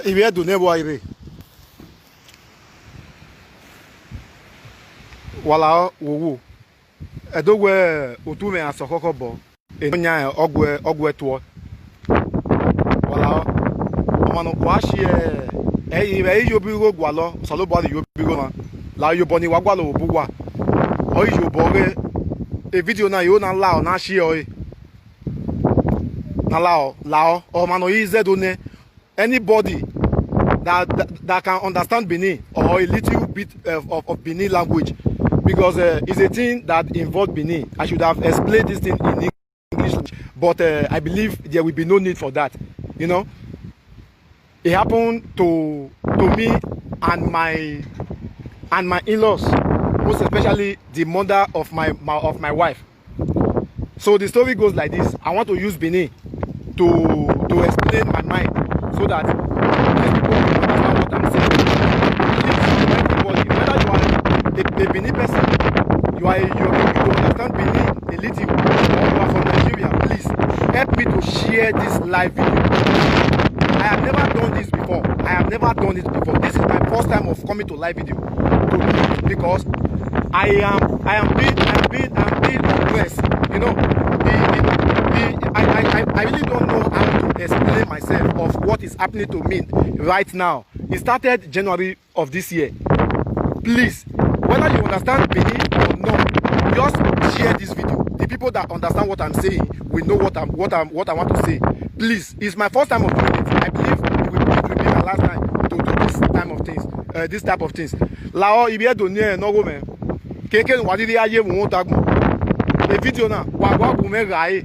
Il vient donner voir. Voilà, ou et donc autour mais à ce bon et on y a ogwe toi. Voilà, on va quoi chier et il va y bureau gualo, solo body yo bureau là yo boni wa gualo bugwa. O yo bore e video na yo na lao na chier o. Na lao o mano easy donner anybody that can understand Benin or a little bit of Benin language. Because it's a thing that involves Benin. I should have explained this thing in English, but I believe there will be no need for that. You know, it happened to me and my in-laws, most especially the mother of my wife. So the story goes like this. I want to use Benin to explain my mind so that these people will understand what I'm saying. Please, whether you are a Benin person, you understand Benin a little, or you are from Nigeria, please help me to share this live video. I have never done this before. This is my first time of coming to live video because I am being oppressed. You know, I really don't know how to explain myself of what is happening to me right now. It started January of this year. Please, whether you understand Benin or not, just share this video. The people that understand what I'm saying will know what I want to say. Please, it's my first time of doing it. I believe it will be my last time to do this type of things. Lao ibi donner no go men. Keke wadiri aye won tagmo. The video na wagume rae.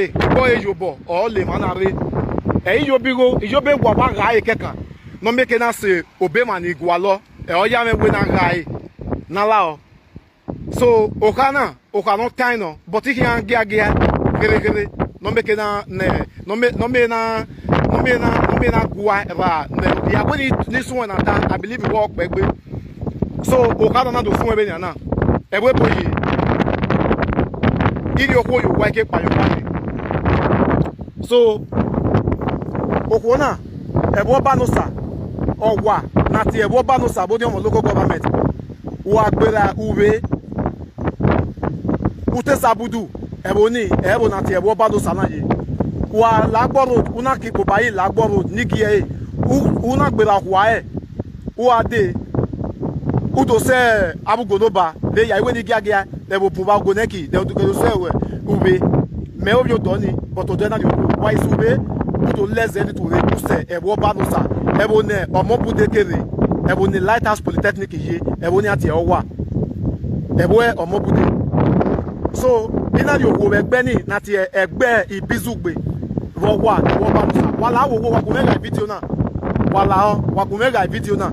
Ko ejobo o le manare. E yobigo, ijobe gwa rae kekan. No make na se obe mani gwalo. E oya me we na rae. Na lao. So okana time no, but he can get gere no make na no me na gwa eba ne ya we this one na that I believe work gbegbe. So okana na do fun ebe ni na e we boye iri okwo yo wa ke payo pa. So okona e bo ba no sa owa na ti e bo ba no sa bo di omo local government wa gbera uwe ute sabudu eboni ebo na ti ebo ba no sa na ye wa lagboro una ki ko bayi lagboro nigi e una gbera kwa e o ade udo se abugodoba le ya iwe ni giagia ebo puba goneki de do se we ube me obio doni but o de na wa isube udo leze ni to re use ebo ba no sa ebo ne omobude kere ebo ni Lighthouse Polytechnic ye ebo ni ati owa ebo e omobude. So ina yo wo egbe ni na ti egbe ibizugbe wo wa wo ba no sa wala wo wa gumega video na wala wa gumega video na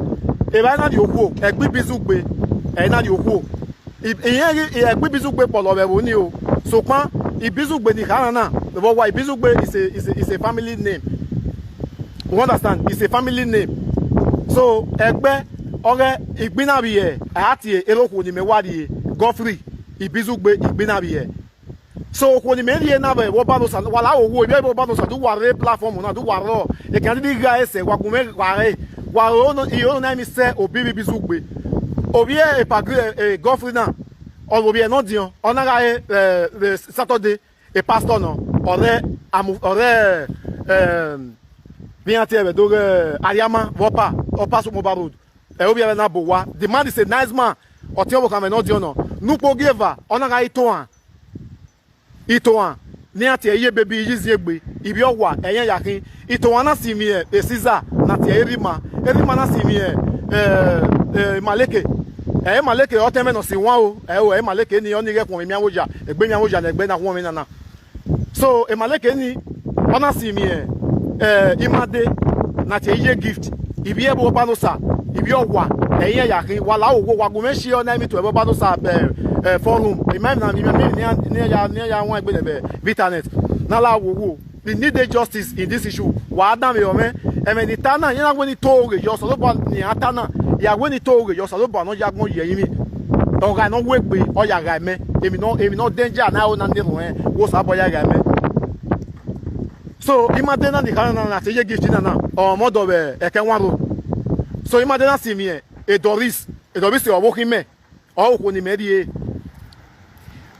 e ba na yo wo egbe ibizugbe e na yo wo iyen egbe ibizugbe polo be wo ni o so pan ibizugbe ni kana na wo wa ibizugbe is a family name. You understand? It's a family name. So egbe ore igbina biye ati eroko ni mewadi Godfrey ibizugbe igbina biye. So ko ni meri na be wo ba no sa wala owo ibe wo ba no sa do ware platform na do waro e kan di ga ese wa gume ware wa no iyo na mi se obi ibizugbe obi e pagre Godfrey na obi e no dion onara Saturday e pastor no ore bien tiere do Ariama Vopa opa so Mobile Road e obi na bowa. The man is a nice man o ti o ka me no dion no nupo giver onara itoan ni ati eye baby yizi egbe ibi owa eyan yakin itoan na simi e Caesar na ti erima na simi maleke maleke o teme no si wan o maleke ni oni rekun mi awoja egbe mi awoja na egbe na won mi na. So maleke ni ona simi imade na ti eye gift ibi ebo ba no sa ibi owa eyan yakin wala owo wagume shi o na mi to ebo ba no sa forum remember na ya won egbe lebe Vitanet na la wo we need the justice in this issue wa adam yo me ni tana yin na wo ni to re yo so lo ba ni atana ya wo ni to re yo so lo ba no yagbon ye yin mi o ga no wegbe o ya ga me emi no danger na o na ndi wo sa bo ya ga me. So imagine na the Canada na say gift na or modo be ekenwaro. So imagine na see me e Doris e working me or ko ni me die.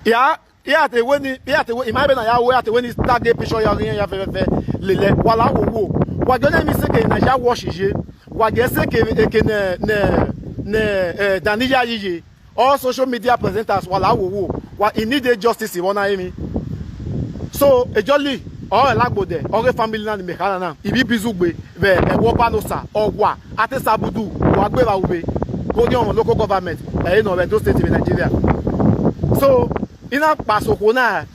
Ya te weni imagine na ya we ate weni tag picture ya fe lele wala wo wa gona mi se ke na ya wash je wa ge se ke ne Daniya yiye all social media presenters wala wo wa he need justice wona emi. So e jolly all lagbode all family na me kana na ibi bizugbe be e wo panosa ogwa ate sabudu wa gbera ube go ni on local government e no Edo state in Nigeria. So ina pasoko na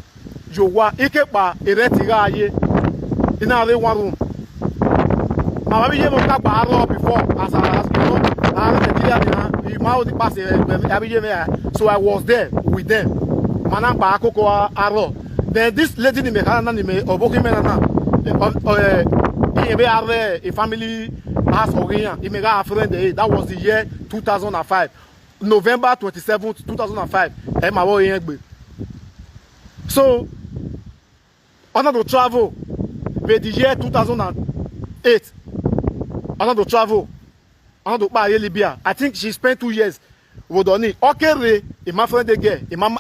jowa ike pa eretira aye ina re one room mama bi je mo ka pa ro before as you know Nigeria na ma o di pass so I was there with them mana pa akoko aro. Then this lady ni me kana ni me oboki me na a family house oriyan he me got a friend that was the year 2005 November 27th 2005 e ma wo yen gbe. So on to travel with the year 2008 on to travel on to buy Libya. I think she spent 2 years with Oni. Okay, my friend again. My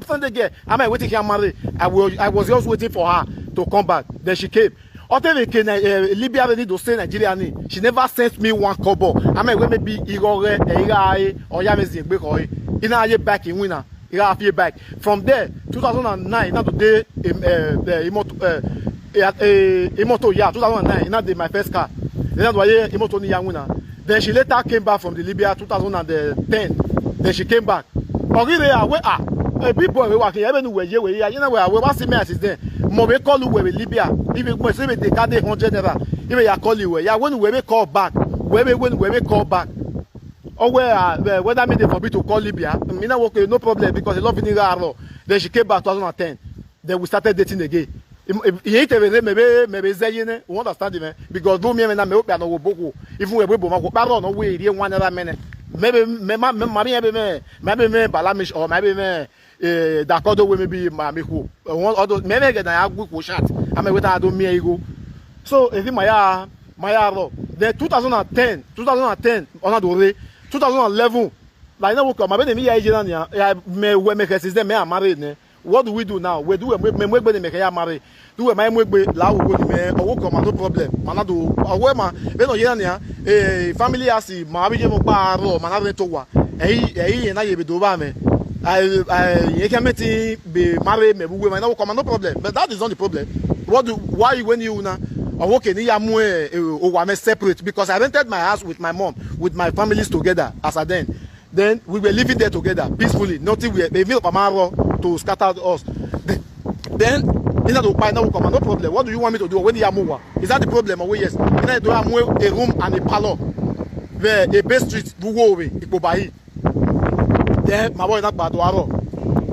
friend again. I'm waiting here marry. I was just waiting for her to come back. Then she came. Libya ready to stay Nigeria. She never sent me one kobo. I'm maybe Igore, or Yamezi, Bekoi. In a year back in winner. Back. From there, 2009, not today, Imoto, yeah, 2009, not my first car. Then Imoto Niyamuna. Then she later came back from the Libya 2010. Then she came back. Already, a big boy working everywhere. You know where I was me as is there. More call you with Libya. If you must say they can't 100 naira. If you call you, yeah, when we call back, when we call back. Or whether me they forbid to call Libya, me not okay, no problem because I love in Iran. Then she came back 2010. Then we started dating again. Maybe we understand it, because do me na me open no boku. Even we bo ma ko paro no we dey one another mene. Maybe me balamish or maybe me dakodo we maybe ma me ko. All those maybe get na agbu ko chat. Am we ta do me ego. So if my ro. Then 2010 on do re 2011 like now come maybe me age na me we make system me married ne. What do we do now? We do we make marry. Do we make la wo ni me owo come no problem. Mana do owo ma be no ye na family as ma bi je mo pa ro mana re to wa. Eyi na ye be do ba me. You can be married me we na come no problem. But that is not the problem. Why when you na okay ni ya mu o wa me separate because I rented my house with my mom with my families together as a then we were living there together peacefully. Nothing we feel to scatter us. Then in that no problem. What do you want me to do when you are? Is that the problem? Oh yes. In that do a room and a parlor. Where a base street Bugowe, Ikobai. Then my boy not bad aro.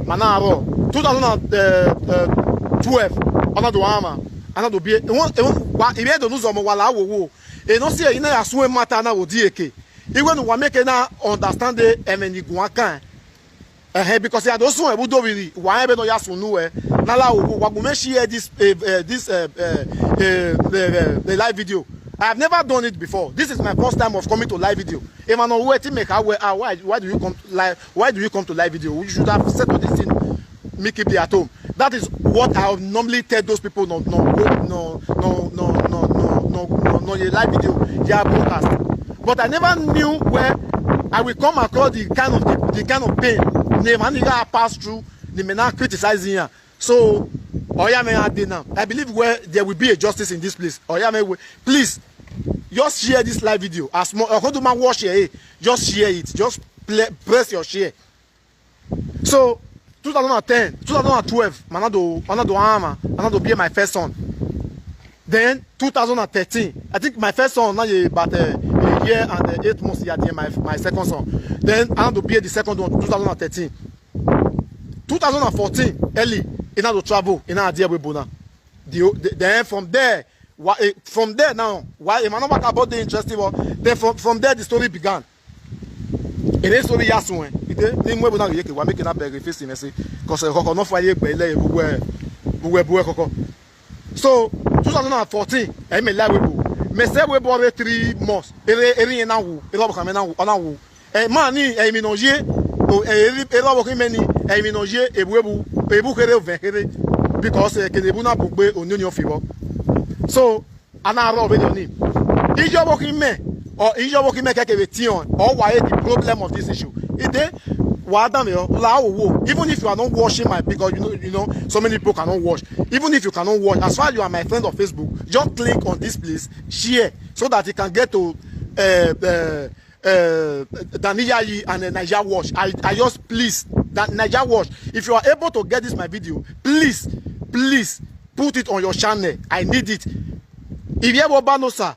Manaro 2012 another ama another be one if don't know wala wo e no see ina aso matter na odi eke even we make na understand the emeniguan kan because ya do so ebudo biri wa ebe no ya so nu na la wo wa go share this the live video. I have never done it before. This is my first time of coming to live video. If I know where to make why do you come live? Why do you come to live video? You should have settled this thing. Make it be at home. That is what I would normally tell those people. No, your live video, your broadcast. But I never knew where I will come across the kind of pain. I pass through. They may not criticize here. So, I believe where there will be a justice in this place. Please, just share this live video. As more, watch here. Just share it. Just press your share. So, 2010, 2012, Manado be my first son. Then 2013, I think my first son now about a year and 8 months. Yeah, my second son. Then Manado be the second one, 2013. 2014, early, in order to travel, in order to Bona. Then from there now, why am I not about the interesting one? Then from there the story began. It is story yasuen. Ni mwe bona yeke wa make na beg face me say cause koko no fire gbe ile buwe koko. So 2014, I me live webo. Me say webo over 3 months. Eri na wu. Eri obo kame na wu. Ona wu. Mani mi noje. Eri obo kame ni mi noje ebu kere vekere because kenebu na bugbe onyo fibo. So ana ro be ni. Ijo obo kame or ijo obo kame keke tion or why the problem of this issue. Ide even if you are not watching my, because you know so many people cannot watch. Even if you cannot watch, as far as you are my friend on Facebook, just click on this place, share, so that you can get to Daniyayi and Niger Watch. I just please that Niger Watch. If you are able to get this my video, please put it on your channel. I need it. If you have no sir,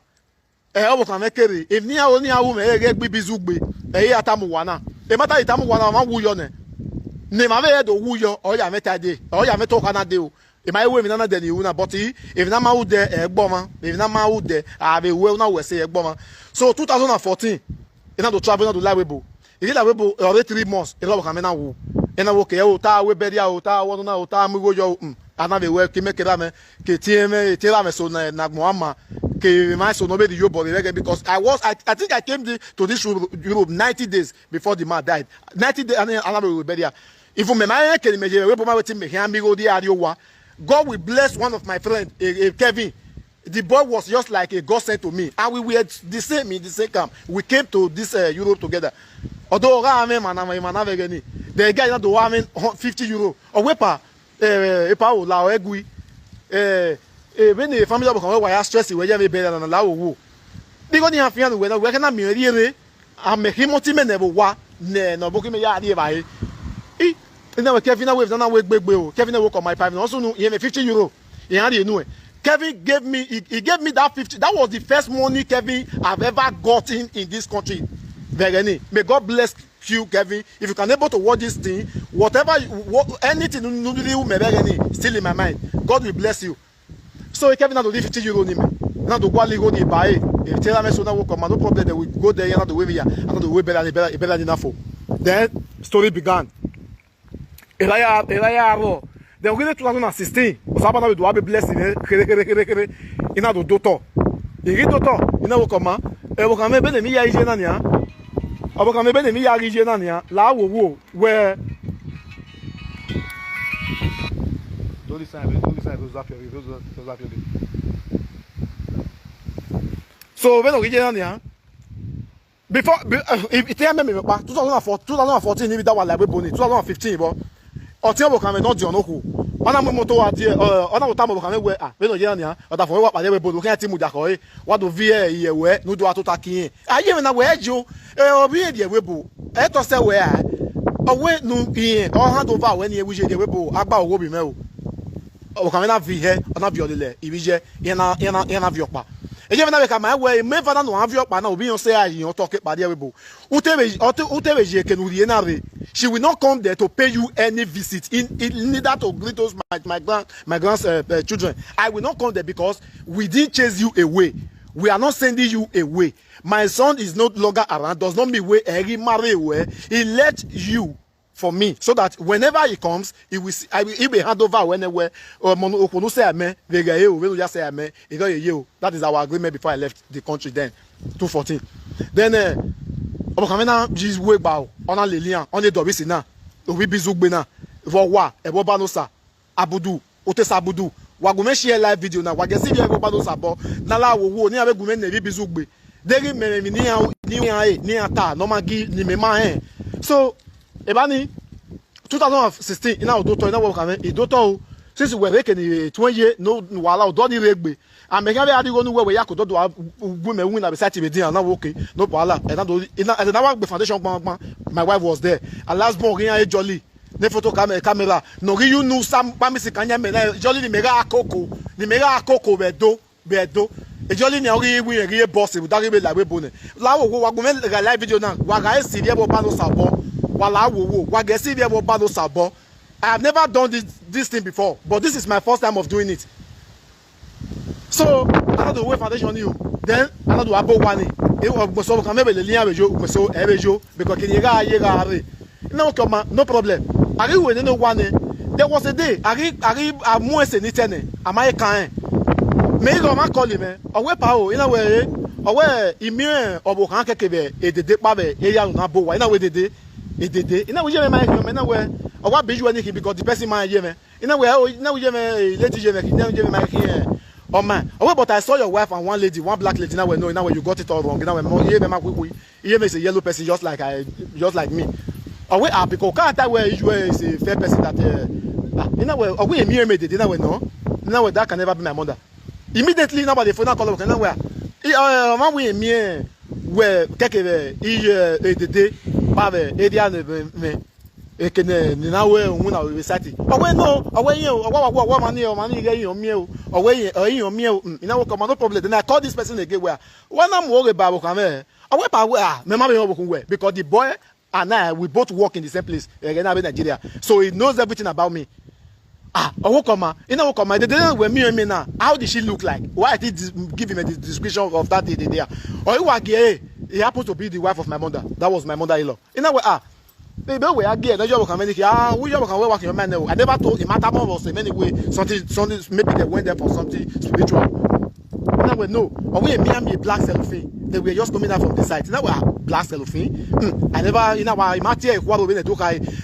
if ni only awu me egbe bizugbe atamu wana. E mata itamu wana ma wuyo ne. Ne ma ve do wuyo o ya meta de. O ya meta kana de o. E ma ewe mi na de ni una but if na ma wu de egbo ma. If na ma wu de be we na we say egbo ma. So 2014 e na do travel na do live webo. E la webo already 3 months. E lo ka me na wu. E na wo ke o ta we beria o ta wo na o ta mu go yo. Ana be we ke me ke me ke tie me so na gmo ama. Because I think I came to this Europe 90 days before the man died. 90 days, and then even God will bless one of my friends, Kevin. The boy was just like a God sent to me, and we were the same in the same camp. We came to this Europe together. Although the guy not the 50 euro or wepa la egui when the family of our stress we have better than allow woo. Because you have fear whether we can mirror and make him never wa ne no book me ya by e now Kevin with done work big bill. Kevin work on my pipe also know he 50 euro. He had you know. Kevin gave me he gave me that 50. That was the first money Kevin I've ever gotten in this country. May God bless you, Kevin. If you can able to watch this thing, whatever anything still in my mind, God will bless you. So Kevin had to leave 50 euro. Now the quality go the buy. If tell me so now will come, no problem. They will go there and the way we are, and the way better enough. Then story began. Then we get 2016. Osaba na we do be blessing. Ina do doctor. Iri doctor. Ina will come. E will come. Be mi ya ije na nia. Abo come be mi ya ije na nia. La wo where. So when we before if tell me 2014 ni that one like boni 2015 but oti obo kan me no di onoku ona mo moto wa die ona wo ta mo kan me we when we nia ota fo we wa pade we boni kan ti mu jako e wa do vie iyewe no do atota kin aye me na we ejo obi e die we bo e to se we a owe nu kin o hand over when e wuje die we bo agba owo bi me o okamena vi he ona vi olele ibije yana vi opa eje na be ka ma we me fada no avi opa na obi yon say ayi yon talk pade webo utebe je kenurie na re. She will not come there to pay you any visit in neither to greet those my children. I will not come there because we didn't chase you away. We are not sending you away. My son is no longer around, does not mean we marry away. He let you for me, so that whenever he comes, he will hand over whenever that is our agreement before I left the country then, 2014. Then Jesus way bow on a lilian on the dobisina, we bizugbena, Vowa, Ebobanosa, Abudu, Otes Abudu, Wagumeshi live video now, Wagasi Ebobanosa, Nala wo near Gumen Bizugbe, Deri Menia, Niata, Nomagi, Nimema. So Ebani 2016 ina doctor ina wo kan e doctor since we reke ni 20 years no wala o do ni regbe ameka be adigo nu we yakodo do ugbu me win na be site be din na wo okay no wala e na wa gbe foundation gbon my wife was there and last born yan jolly ne photo camera no you know some pamisi kanya me na jolly ni mega akoko be do e jolly ni ori wi ri boss e dari be la we bone la wo wa gbo me live video na wa ga si ri e bo pa no sabo. I have never done this thing before, but this is my first time of doing it. So I don't do way foundation you. Then I don't do abo wani. Because no problem. There was a day. Mais il va coller mais owe pa o ina we owe imi obo kan kekebe edede pa be e ya na bo wa ina we dede edede ina we je me ma me na we owa beju ani ki because the person man ye me ina we je me lady je me ina je me ma ki oh man owe but I saw your wife and one black lady now we know now you got it all wrong now we ye me ma quick ye me is a yellow person just like me owe ah because can't I wear you is a fair person that ina we owe emi me dede ina we no ina we that can never be my mother. Immediately nobody phone call up where man we me where keke edede ba be area me ekene ni na we hu na we sati owe no owe yin owa mani ge yin mi o owe yin mi o ina we come no problem then I call this person again where one am worry ba kan me owe pa we me ma be wo kun we because the boy and I we both work in the same place in Nigeria so he knows everything about me. Owokoma, Owokoma, the day when me now, how did she look like? Why did give him a description of that day there? Or he happens to be the wife of my mother. That was my mother-in-law. In a way, baby, we are gay. No job can make we job can work your man. I never told him matter was in any way something maybe they went there for something spiritual. Now we know, or we me a black cellophane. They were just coming out from the site. Now we are black cellophane. I never, I might hear what we do.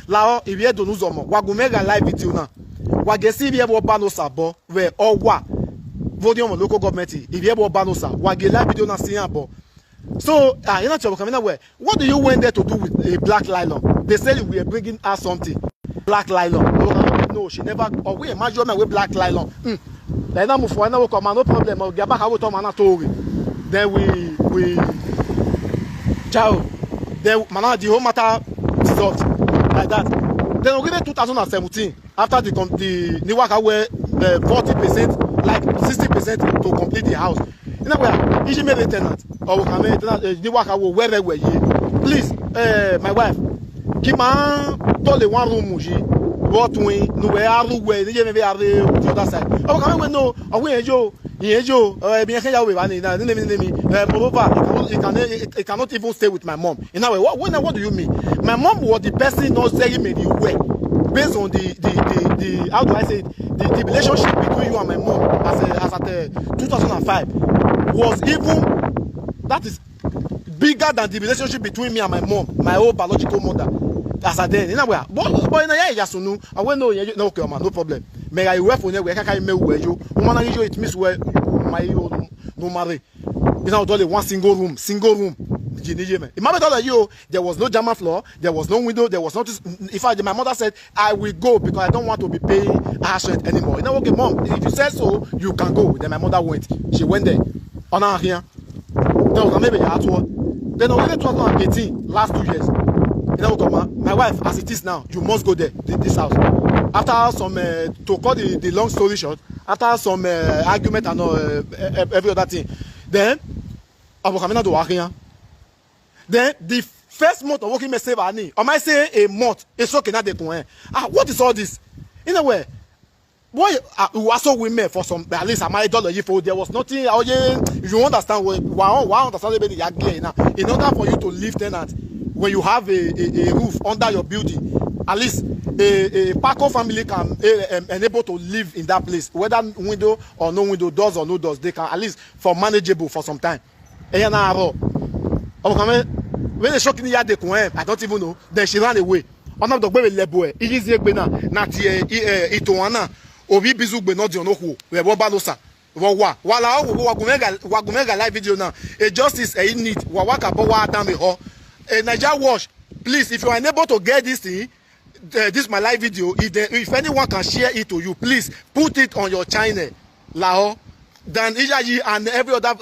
Lao, if you don't know some, Wagumega live video now. Wagesi bi ebo ba no sabo we owa volume local government if you ebo ba no sa wagela video na sin abo so you know coming where what do you went there to do with a black nylon? They said we are bringing her something black nylon. No, she never or we imagine me with black nylon then na move for na come no problem o get back how to man tori then we ciao then man the whole matter result like that. Then we 2017 after the Niwaka were 40% like 60% to complete the house. In a way, if you made a tenant or Niwaka will where were ye. Please, my wife, keep on told the one room muji. What we no we are where the other side. Oh, come we know. Oh, we enjoy. Bien can you me it cannot even stay with my mom. In a way, what do you mean? My mom was the person not saying me the way based on the how do I say the relationship between you and my mom as at 2005 was even that is bigger than the relationship between me and my mom, my old biological mother. As I then in a way, but in a year, yes, no, I won't know no okay, man, no problem. May I work for you? Where can I make where you? Woman, it means where my no marry. You know, only one single room. Imagine you, there was no German floor, there was no window, there was not. In fact, my mother said, I will go because I don't want to be paying her rent anymore. You know, okay, mom, if you said so, you can go. Then my mother went. She went there. On her here. Then maybe then already 2018, last 2 years. You know, my wife, as it is now, you must go there, this house. After some, to cut the long story short, after some argument and every other thing, then I will come in to work here. Then the first month of working, me save any. I might say a month. It's okay now. What is all this? In a way, boy, we also women for some at least I might dollar for there was nothing. You understand why understand now. In order for you to live tenant, when you have a roof under your building, at least a Paco family can enable to live in that place, whether window or no window, doors or no doors, they can at least for manageable for some time. When they shock in the yard, I don't even know. Then she ran away. On a dog level, it is a bena, not itoana, or we bizu benodi on who, we were balosa. Wala Wagumega live video now. A justice a need Wawaka Bawa Dame Ho. A Niger Wash, please, if you are unable to get this thing, this my live video, if anyone can share it to you, please put it on your channel. Lao. Then Ijayi and every other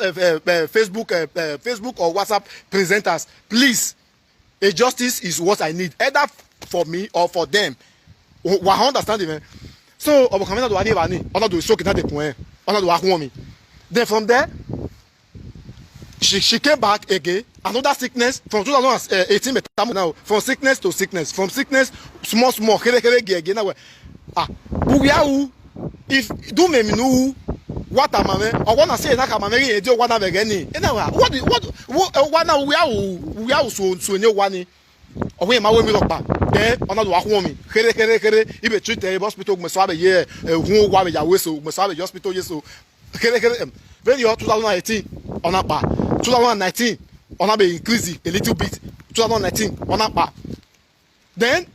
Facebook or WhatsApp presenters, please, a justice is what I need, either for me or for them. I understand it, man. So, then from there, she came back again. Another sickness from 2018 now, from sickness to sickness, from sickness small. If do me know what am I? I wanna say that I'm a do what I'm again. What now we are so new one. Away my way look back. Then another woman. If a treat a hospital must have a year, who want your whistle, must have a hospital, yes, so very 2018 on apa 2019 on a be increase a little bit 2019 on apa then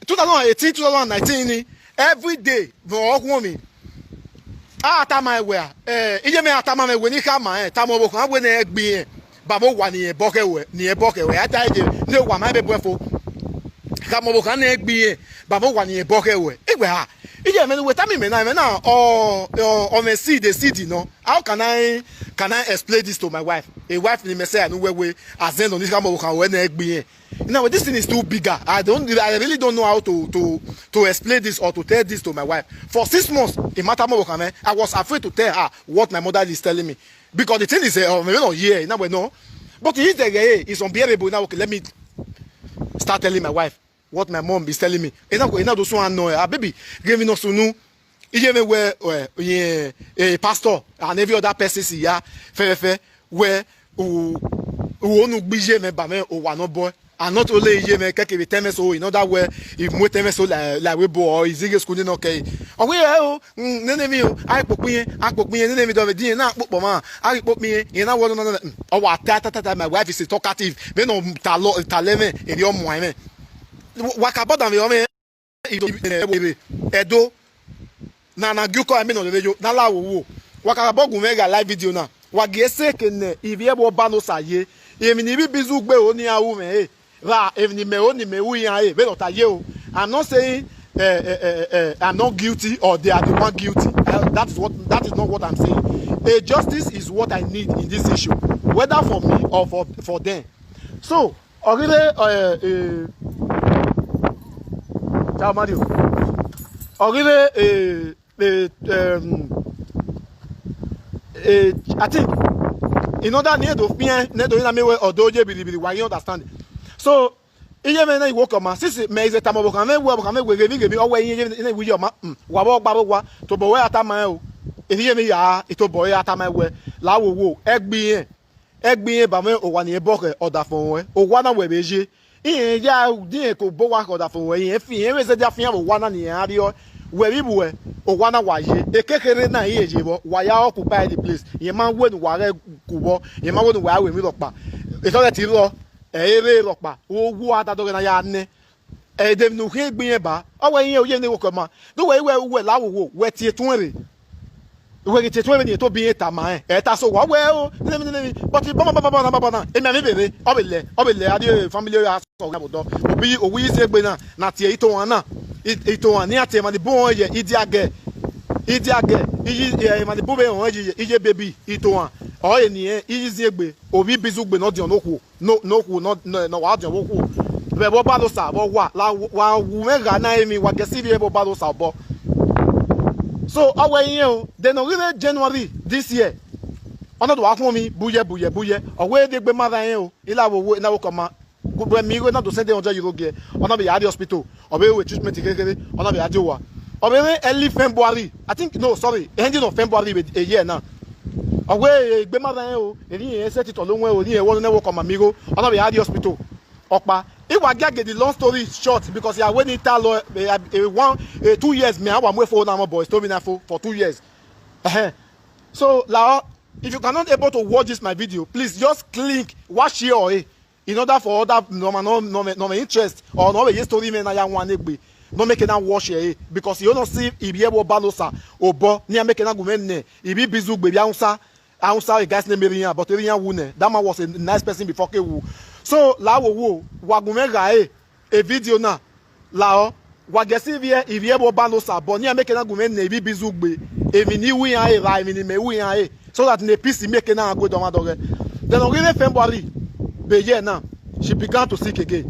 2018 2019 every day for me atama we ije me atama me we ni ka ma tamo bo kan we na egbi babo wa ni eboke we ata je ni wa ma be bofo ka mo bo kan na egbi babo wa ni eboke we egbe ha ije me we tami me na on a seed the seed no how can I explain this to my wife a wife ni me say no we azen on this ka mo bo kan we na egbi now this thing is too bigger. I really don't know how to explain this or to tell this to my wife. For 6 months in Matamokame, I was afraid to tell her what my mother is telling me. Because the thing is maybe not here, now we know. But it's unbearable now. Okay, let me start telling my wife what my mom is telling me. And now those one know baby give me no sunu. Even where a pastor and every other person see ya where who no bije me ba me o wa no boy. And not only ye me keke be so in other way if mo teme so la we bo or is school no okay o we nene mi o ai popin nene mi do be din na popo ma ai pop mi in na wo no o wa ta my wife is talkative me no taleme e di o mo ai me wa ka bodan me o me edo na guko ai me no lejo na la wo wa ka bogun me ga live video na wa ge se kene if ye bo ba no saye emi ni bi bizu gbe o ni awu me I'm not saying I'm not guilty or they are the one guilty. That is not what I'm saying. A justice is what I need in this issue, whether for me or for them. So, I think in order to why you understand. So, iye me na iwo koma sisi me ize tamobo kan me we gemi o we yin na iwo ma wa bo gba wa to bo we atama o iye me ya ito bo we atama we la wo egbin ba me o wa ni eboke oda fun we o wa na we beje iye ya din ko bo wa oda fun we yin fi yin we se dia fi wa na ni ari o we bi bu we o wa na wa ye ekekere na iye je bo wa ya occupy the place yin ma we nu wa re ku bo yin ma we nu wa we mi lo pa ito le ti lo ere ropa owu adadoge na ya ne edem nu he gbin eba owe yin oye ni wo ko ma do we lawo we tie tun re we tie tun re ni to bi eta ma eta so wa we o ni but baba na emi ami bere obele ade family ya so ga bodo obi owu ise gbe na tie ito wan na ito wan ni ate ma ni bo ye idi age iyi ma ni bo be won ije baby ito wan o eni izi egbe obi bizugbe no di onoku no wa di onoku be bo ba lo sa bo wa wu mega na emi wa gesi bi bo ba lo sa bo so awe yin o then really January this year ona do wa fun mi buye owe de gbe mara yin o ila wo na wo koma gbogbo mi go na do send €100 ge ona be ya hospital obe we treatment kekere ona be ya wa obe early February I think no sorry ending of February a year now away gbe ma ran o eri yen set to lohun o ni e wo newo koma migo ona be ya hospital opa iwa gage the long story short because ya when it tell 2 years me awa mo for na mo boys to me na for 2 years so la if you cannot able to watch this my video please just click watch here in order for other no interest or no be story me na ya wan egbe no make na watch here because you no see ibi ebo balosa obo ni make na gumenne ibi bizu gbe bi Ansa a guy's name Eriyan, but Eriyan Wune. That man was a nice person before Kewu. So la wo wagumega a video na la wagesi vie ivie bo bano sa boni make na gumen na ibi bizugbe emi ni wi an e ra emi ni me wi an e so that na peace make na go don adoge. Then on February be year now she began to sick again.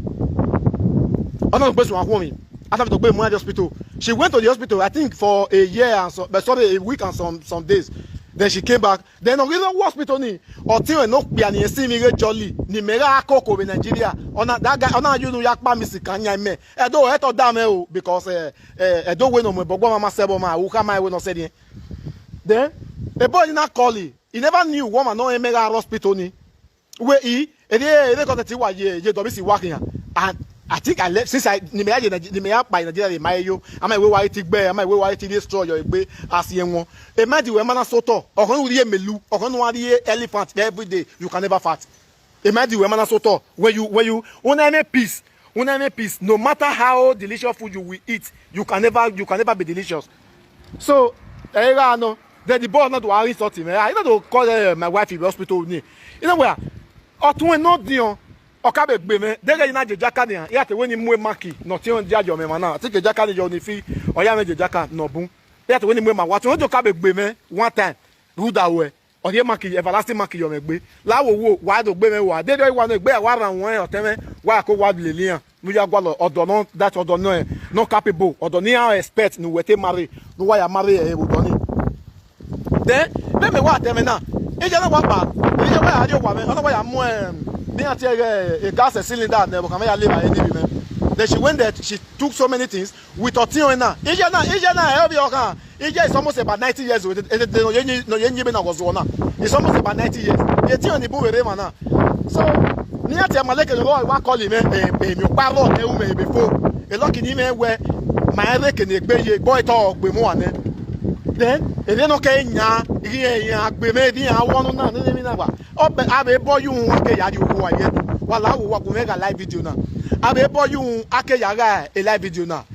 Another person wan me after to go to hospital. She went to the hospital I think for a year and so but sorry a week and some days. Then she came back. Then on the hospital ni until no be an see me jolly ni mera akoko in Nigeria. Ona that guy ona you know yakpa misikanya me. Edo eto dame o because edo we no me bogbo mama sebo ma u kama we no say then the boy did not call he never knew woman no mera hospital ni. We e dey got ti wa ye do be si working and I think I left since I ni me by Nigeria my yo. Am I we wa ti gbe, am I we wa ti destroy your egbe as yen won. E ma di we mana soto. Okon ri melu, okon wa ri elephant every day. You can never fat. E ma di we mana soto. When you una peace. No matter how delicious food you will eat, you can never be delicious. So, no, then the boy not worry something. I not to call my wife in the hospital. You know where? Or to not dion. Okabe gbe me. They get na jaka ni. Ya te when mu maki. No ti on dia jo me mana. Ti ke jaka ni jo ni fi. O ya me jaka no bun. Ya te when mu ma. What on jo kabe gbe me one time. Who that way? Or the maki everlasting maki yo me gbe. La wo wa do gbe me wa. They do wa no gbe wa ran won e oteme. Wa ko wa lelian. We are going to that or no capable or don't expect no wete marry no why marry a then let me what them now. If you know what bad, if you are your woman, otherwise I'm more a gas cylinder never come here live any. Then she went there, she took so many things with her tea now. If you know, help your car. It's almost about 90 years old. It's almost about 90 years. You tea on the book now. So near to Malek and Roy, what call him a paro, a before a lucky name where my reckon a boy talk with one. Then, if you okay, yeah, be maybe I want to oh, but I will boy you, okay, you who I get. While I will make a live video now. I will boy you, okay, a live video now.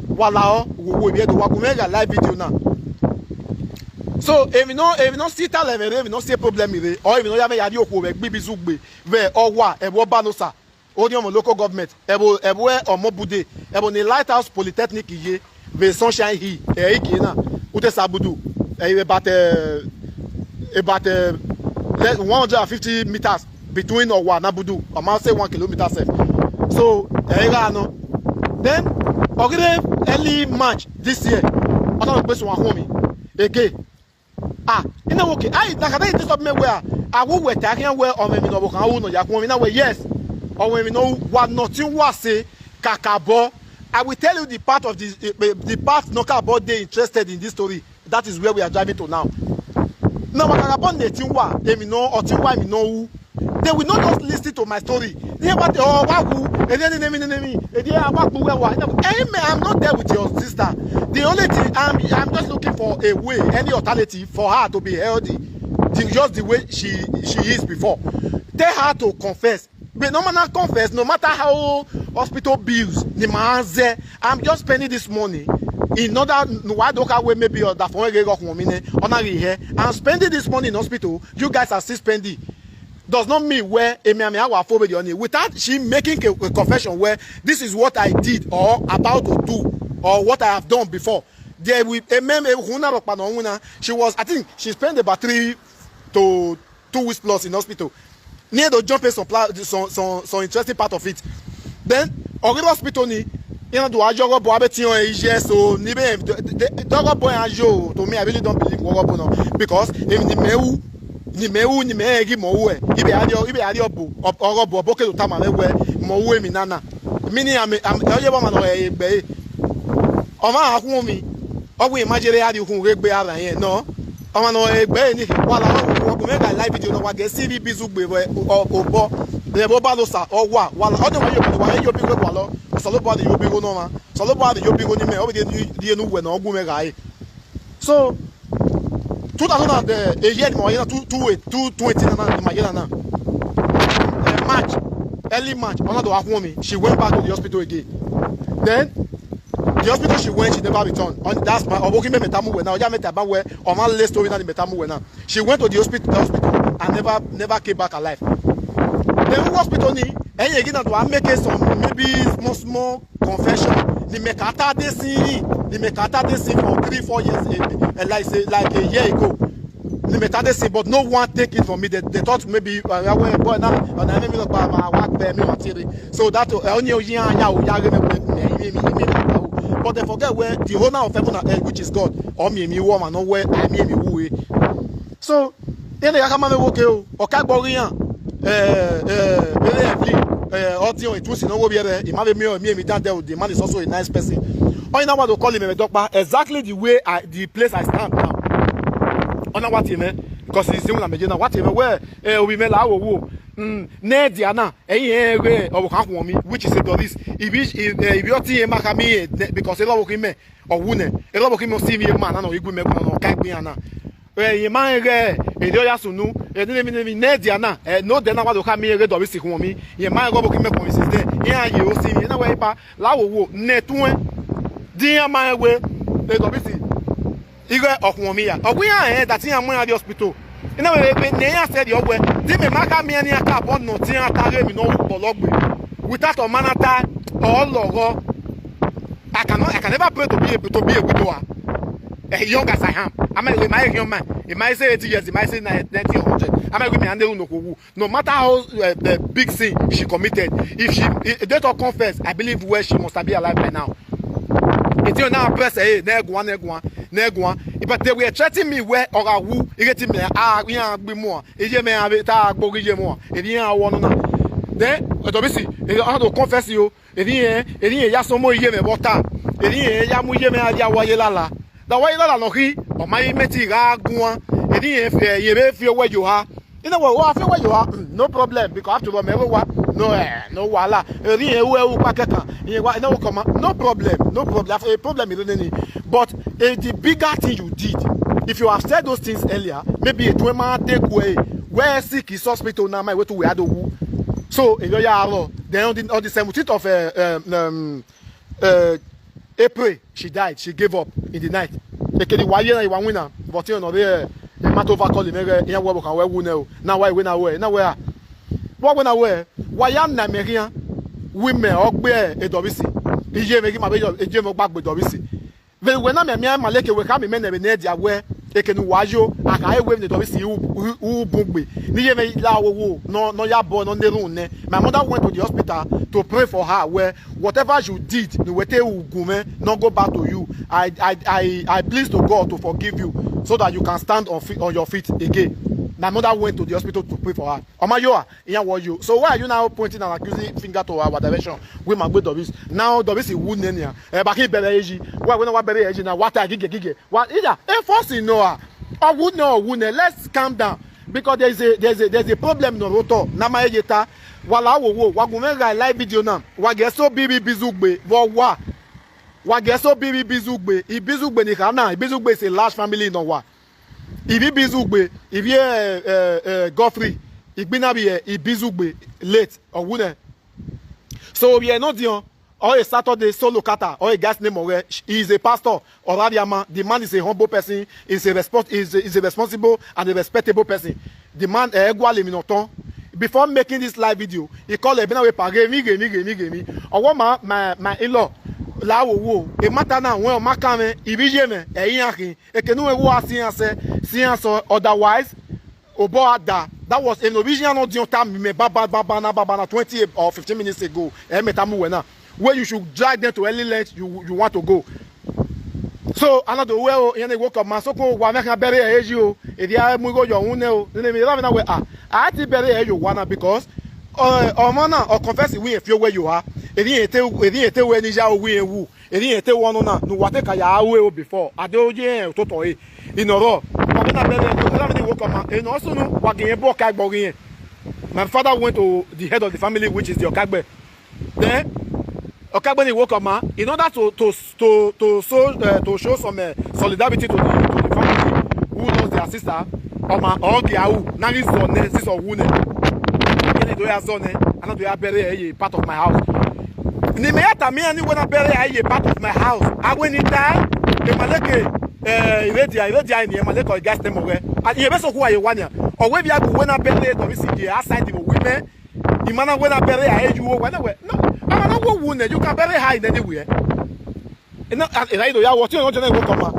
While I will be able to make a live video now. So, if you not see talent, if you not see problem with it, or if you not have a radio for baby zugbe, where or what, a banosa, only on local government, ebo or mobude, ebo the Lighthouse Polytechnic ye, the sunshine he, ekina, ute sabudu, about 150 meters between or one nabudu, I must say 1 kilometer safe. So, then, early March this year, another person want home again. You know, okay. I this of me where I will wait. I can't wear on me no book. I will not yakumi now. Yes, or when we know what nothing was say kakabo. I will tell you the part of the part no kakabo they interested in this story. That is where we are driving to now. Now kakabo nothing wa emi no or tin wa emi no. They will not just listen to my story. They what oh waku and then I'm not there with your sister. The only thing I'm just looking for a way, any alternative for her to be healthy, just the way she is before. Tell her to confess. But no matter confess, no matter how hospital bills, I'm just spending this money in order maybe or that I'm spending this money in hospital. You guys are still spending. Does not mean where without she making a confession where this is what I did or about to do or what I have done before. There with she was, I think she spent about 3 to 2 weeks plus in hospital. Near the jumping some interesting part of it. Then hospital ni do ajogo bo abeti so ni be dogo boy ajo to me I really don't believe because if ni megi mo we ibe ari obo obo ke to tama we mo we mi nana mini am oye ba ma no egbe o ma akun mi obo imagine ari kun regbe ara yen no o ma no egbe ni wala o ko make live video no wa ge see bi zugbe obo le bo ba lo sa o wa wala o de wa yo bi wa lo so lo ba de yo bi go no ma so lo ba de yo bi go ni me o bi de nu we na ogun me ga so 2000 a year more 220 now. March, early March, she went back to the hospital again. Then the hospital she went, she never returned. That's my working metamu now. Where on my list story now. She went to the hospital and never came back alive. Then the hospital ni and again that make some maybe small confession. The mekata they see for 3-4 years, like a year ago. The mekata they see, but no one take it from me. They thought maybe boy now maybe look my work there me material. So that but they forget where the owner of heaven and earth, which is God, or me woman, no where I me who. So then they come and okay, Okagorian, it was no the man is also a nice person. I know what to call him a doctor exactly the way the place I stand now. On what him because it's the one I'm doing. Whatever where we may la wo ne diana eyin or kan won me which is a Doris if you tie maka me because e lo wo me owu ne e lo wo me see me man na igwu me no ka gbe ana e man re e do ya sunu e de me ne diana no de na wa do ka me re Doris won me ye man go wo me ko is there ye aye o see me na we pa la wo ne tun di ya man we e Doris igwe okun mi ya ogun ya that ya mo ya the hospital ina we ne ya said your way di me maka me ani aka bon no tin atare mi no bologbe without a manata or logo I can never pray to be a widower young as I am my young man it might say 80 years it might say 90 or 100 I'm with me no matter how big sin she committed if she date or confess I believe where she must be alive by now. It's now press negwan but they were threatening me where or a woo getting me be more me ta gbogije more won na then obviously I do confess you ya so mo me water ya mu me adia waye lala da waye lala no hi o mai meti ga gun ye be fi where you are you know what where you are no problem because after all me no wala ewu pakeka no come no problem a problem is any but the bigger thing you did if you have said those things earlier maybe a 2 man take away where sick is hospital now my way to where do so in your then on the 17th of April she died she gave up in the night ekedi wa ye na iwa winner but you know the matter of calling here we can we now now why we now where what when aware why am na merian women ogbe edobisi ije megi ma bejo eje mo gbagbe edobisi ve we na me maleke we ka me na be dia we ekenu wajo aka ewe ne edobisi u bugbe ni ye me la wo no ya bo no neru ne my mother went to the hospital to pray for her where whatever you did ni wete ugume no go back to you I please to God to forgive you so that you can stand on your feet again. My mother went to the hospital to pray for her. Omayoa, you. So why are you now pointing and accusing finger to our direction? We might go Doris. Now Doris is wounded here. Back in Beleji. Why we know what Beleji now? What I gig. What either? First in Noah. I would know wounded. Let's calm down. Because there's a problem no roto. Nama yeta. Wala wo. Wagumega live video now. Wageso bibi bizugbe. Wa. Wageso bibi bizugbe. Ibizugbe ni kana. Ibizugbe is a large family in Noah. If he bizugbe, if he Godfrey, if he bizugbe late or wouldn't. So we are not the or a Saturday solo kata or a guy's name or he is a pastor or radiama. The man is a humble person, is a responsible and a respectable person. The man before making this live video, he called a benawe page me. Or what my in-law. La wo e mata na won maka me ibije me eyin akin ekenu ewu asian so otherwise obo ada that was an original no dion time me baba na 20 or 15 minutes ago metamu we na where you should drag them to any length you want to go. So another way o yen go come masoko wa me kan bere eji o e dia mu go yo hun ne o ne me la na we I ti bere eji wana because omo na o confess we if you where you are eri ete we ni ja owi ewu eri ete wonu na no wate ka ya awe o before ade oje toto e inoro ma na bele no wo come e no so no wa gen bo ka gbo gen. My father went to the head of the family which is the Okagbe. Then Okagbe ni wo come in order to show some solidarity to the family who lost their sister oma ogi awu na ri zone sis owune kini do ya zone ana do ya bury part of my house. Ni me ata me ani wona bury a part of my house. Agweni die e maleke iredi ni e maleke gas name we. And ye be so ku aye wania. Owe bi agu wona bury to be see outside the women. Imana wona bury a eju wo wana we. No, amana wo wu na you can bury her in anywhere. No, e do ya what you no jena go come.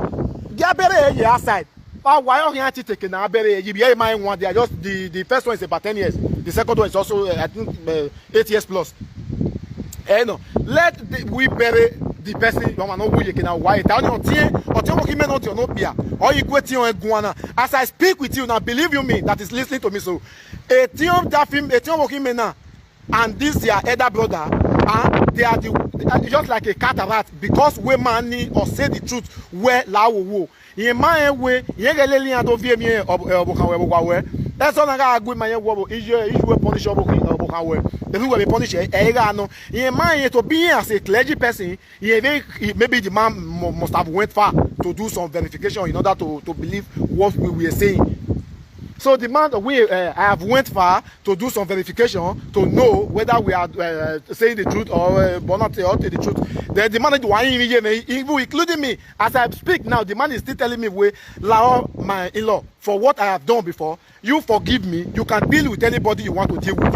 Dia bury a outside. Why are you taking now? You my one. They are just the first one is about 10 years. The second one is also I think 8 years plus. No, we bury the person. No man, no we can why it down your team or you may not your pia or you go to your guana. As I speak with you now, believe you me that is listening to me. So a team that film a team working now and this their elder brother and they are just like a cataract, because we money or say the truth where la wo. In my way, yegeleli and ovie me obokawe. That's all I got good my wo is you punish obokawe. The who will punish no. In my to be as a clergy person, maybe the man must have went far to do some verification in order to believe what we were saying. So the man I have went far to do some verification to know whether we are saying the truth or not the truth. The man even including me, as I speak now, the man is still telling me my in-law for what I have done before. You forgive me. You can deal with anybody you want to deal with.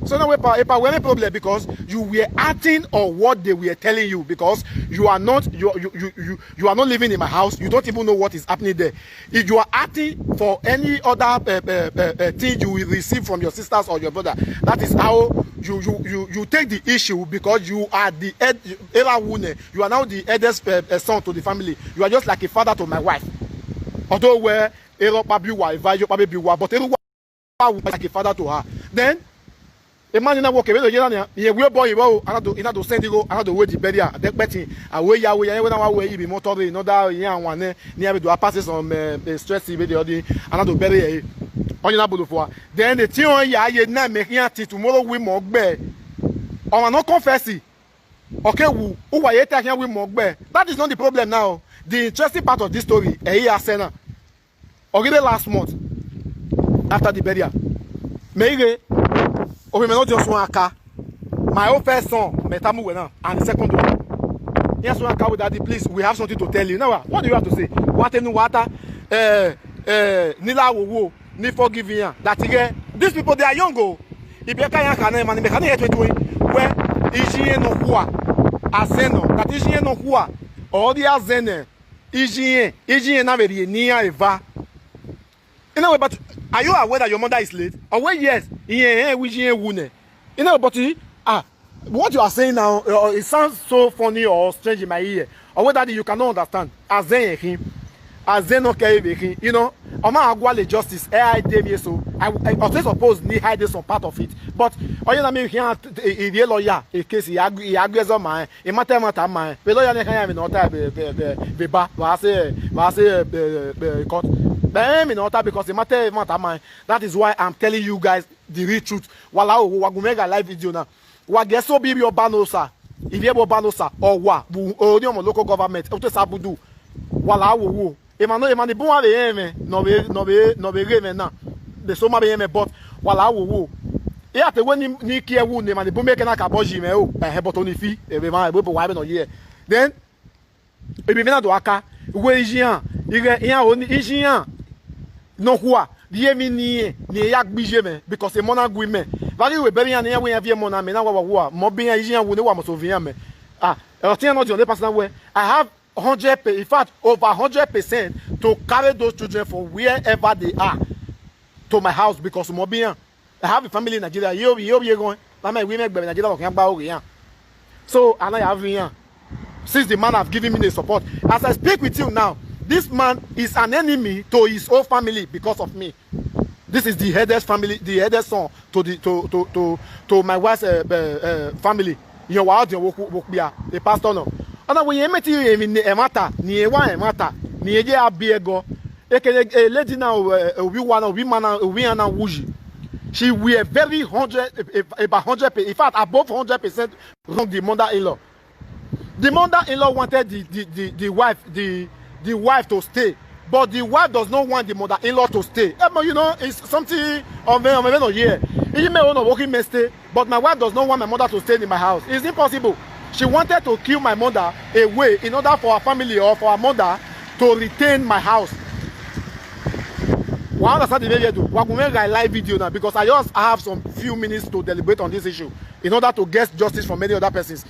So now if I were a problem because you were acting on what they were telling you, because you are not living in my house, you don't even know what is happening there. If you are acting for any other thing you will receive from your sisters or your brother, that is how you take the issue, because you are the head, you are now the eldest son to the family. You are just like a father to my wife. Although where but like a father to her. Then a man in a walk away, you will boy, another send you go, another way to bury the betting. Away, away, be motor, another young one near to passes on stress video, another bury on your for. Then the tion ya not making it tomorrow we mock bear. Or not confessing. Okay, who are you taking with mock bear? That is not the problem now. The interesting part of this story, a Sena. Already last month, after the burial, maybe we may not just want a car. My own first son, Metamu, and the second one. Yes, one car with daddy, please. We have something to tell you. Now, what do you have to say? What in water? Nila wo ni forgiving that again. These people they are young. If you can't man, they can't hear where Ijie no hua, Azeno, that Ijie no hua, or the Azene, Ijie na very near Eva. You know, but are you aware that your mother is late? Aware, yes. You know, but what you are saying now, it sounds so funny or strange in my ear. Or whether you cannot understand. As they no care, you know, Oma Agwale justice, I also suppose need hide some part of it. But you know, me here, a lawyer, a case, he agrees on my, a matter, my, the lawyer can have no time, the bar, court. Because the matter mine. That is why I'm telling you guys the real truth. While I will make a live video now. What guess so be your banosa? If you have a banosa or what? Or your local government, what to do? While I will. Emmanuel, no be now. The so much but while I will. Yeah, the one you care wound, the man, the boom making a caboji, I have bought only fee, every man, I will no year. Then, if you do aka, where is Jean? You get here, no who the mini yak bijeme because a monarch women. Value we bury and here we have your monarch, now mobbing Asian would want to via me. Not the personal way. I have 100%, in fact, over 100% to carry those children from wherever they are to my house because mobbing. I have a family in Nigeria. You're going. I'm a women, but Nigeria can buy. So, and I have here. Since the man have given me the support, as I speak with you now, this man is an enemy to his whole family because of me. This is the headest family, the headest son to my wife's family. You know what? The pastor no. And when you meet him in a matter, near one matter, near a biego, a lady now, we want we are now wuji. She we are very about 100%, in fact above 100% wrong the mother-in-law. The mother-in-law wanted the wife to stay, but the wife does not want the mother-in-law to stay. You know, it's something of a year. He may own a working may stay, but my wife does not want my mother to stay in my house. It's impossible. She wanted to kill my mother away in order for her family or for her mother to retain my house. We understand the video. We're going to make a live video now because I just have some few minutes to deliberate on this issue in order to get justice from many other persons.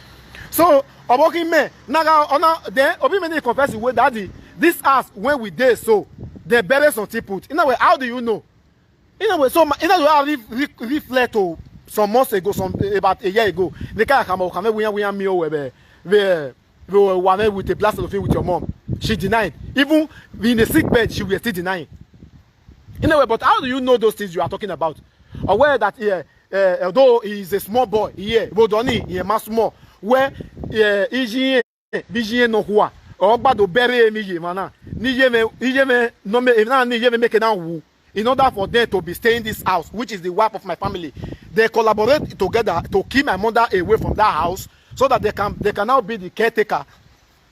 So, working me now, then Obi many confess with daddy. This house when we did so they bury some people. In a way, how do you know? In a way, so in a way, I reflect to some months ago, about a year ago. The guy come we meal with a blast of with your mom. She denied. Even in a sick bed, she was still denying. In a way, but how do you know those things you are talking about? Aware that although he is a small boy, but only he is small. where ijie bijie no kwa ogbado bury me ye mana ni ye me no me na ni ye me make na wu in order for them to be staying in this house, which is the wife of my family. They collaborate together to keep my mother away from that house so that they can now be the caretaker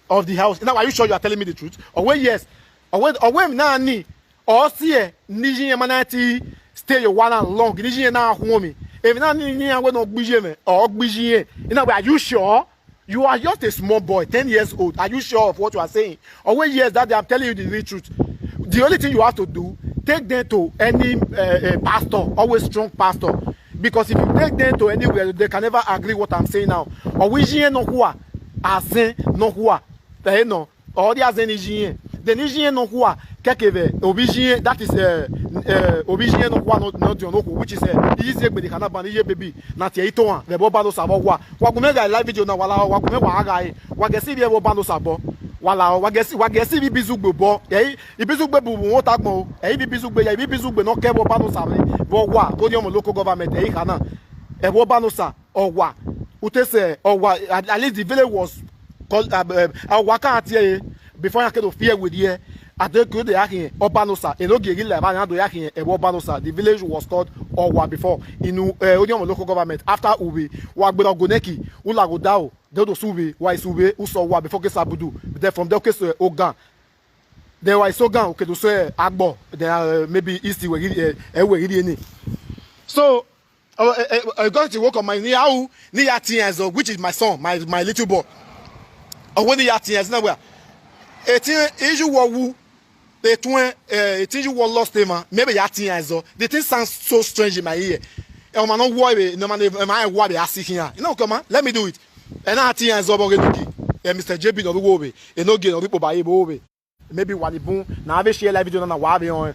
of the house. Now, are you sure you are telling me the truth? Or wait, yes. Or wait, now ni or see ni manati stay your one and long. Ni na home. If now ni we no bijeme or bijie. You know, are you sure? You are just a small boy, 10 years old. Are you sure of what you are saying? Or wait, yes, that I'm telling you the real truth. The only thing you have to do, take them to any pastor, always strong pastor. Because if you take them to anywhere, they can never agree what I'm saying now. Or we no hua, azen no hua, no, or the azen Nigerian. The Nigerian no hua, kekeve, obigien, that is obigien no hua, not your no, which is easy, but they cannot ban your baby. Not Yaitoan, the Bobano Sabo. Wakumega live video now, Wakumega Agai, Wagasi, the Bobano Sabo. Wala wagesi bi bizugbe bo ibizugbe bu won tagmo bi bizugbe no kebo banu sa bo wa to di local government kana bo banu sa owa utese owa at least the village was called waka atie before I can fear with here at the good yakin obanusa enogi rile ba na do yakin obanusa. The village was called Owa before in local government. After Ubi wagbero goneki ulagodao do sube wa isube usowa before ke sabudu. Then from there case Ogan, then wa isogan okay do say agbo, then maybe east we really any. So I got to work on my ni 10 years old, which is my son, my little boy. When he 10 years now where 18 issue wu the 18 you were lost him maybe 10 years old. The thing sounds so strange in my ear. No man, no worry, no man, my worry I see here. You know, come on, let me do it. And 10 years old Mr. JB no go be no get no people buy be maybe wali boom now I share live video na wabi on.